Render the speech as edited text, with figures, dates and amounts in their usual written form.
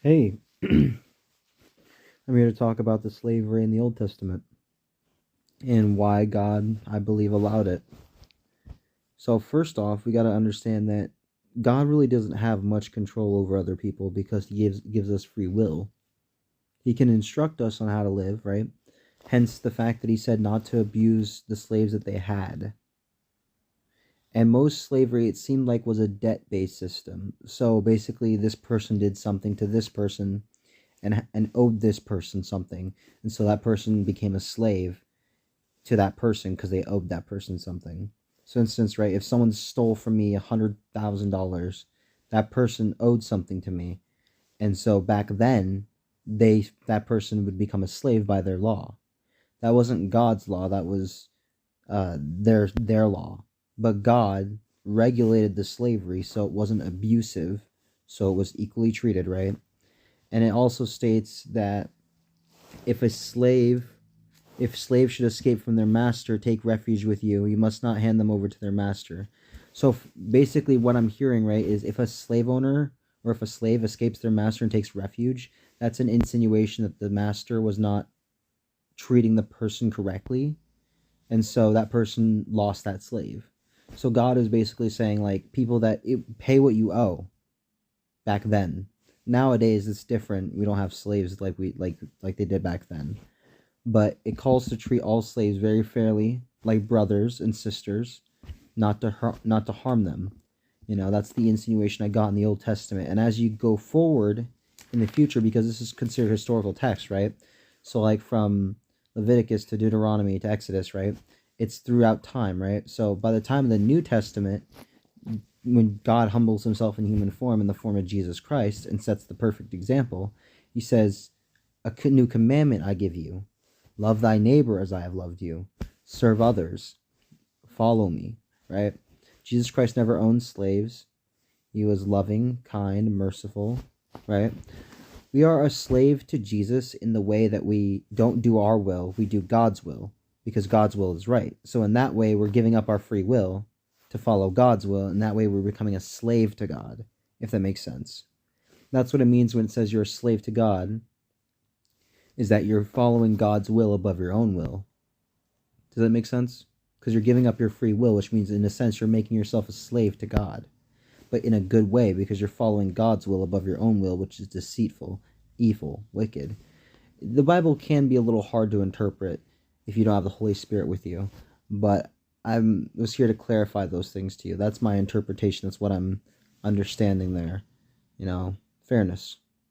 Hey, I'm here to talk about the slavery in the Old Testament and why God, I believe, allowed it. So, first off, we got to understand that God really doesn't have much control over other people because He gives us free will. He can instruct us on how to live, right? Hence the fact that He said not to abuse the slaves that they had. And most slavery, it seemed like, was a debt-based system. So basically, this person did something to this person and owed this person something, and so that person became a slave to that person because they owed that person something. So, instance, right, if someone stole from me $100,000, that person owed something to me, and so back then, that person would become a slave by their law. That wasn't God's law. That was their law. But God regulated the slavery so it wasn't abusive, so it was equally treated, right? And it also states that if a slave if slaves should escape from their master, take refuge with you. You must not hand them over to their master. So basically, what I'm hearing, right, is if a slave owner or if a slave escapes their master and takes refuge, that's an insinuation that the master was not treating the person correctly, and so that person lost that slave. So God is basically saying, like, people that pay what you owe back then. Nowadays, it's different. We don't have slaves like they did back then, but it calls to treat all slaves very fairly, like brothers and sisters, not to harm them. That's the insinuation I got in the Old Testament. And as you go forward in the future, because this is considered historical text, right? So like from Leviticus to Deuteronomy to Exodus, right? It's throughout time, right? So by the time of the New Testament, when God humbles himself in human form in the form of Jesus Christ and sets the perfect example, he says, a new commandment I give you. Love thy neighbor as I have loved you. Serve others. Follow me, right? Jesus Christ never owned slaves. He was loving, kind, merciful, right? We are a slave to Jesus in the way that we don't do our will, we do God's will, because God's will is right. So in that way, we're giving up our free will to follow God's will, and that way we're becoming a slave to God, if that makes sense. That's what it means when it says you're a slave to God, is that you're following God's will above your own will. Does that make sense? Because you're giving up your free will, which means in a sense you're making yourself a slave to God, but in a good way, because you're following God's will above your own will, which is deceitful, evil, wicked. The Bible can be a little hard to interpret if you don't have the Holy Spirit with you, but I was here to clarify those things to you. That's my interpretation. That's what I'm understanding there. Fairness.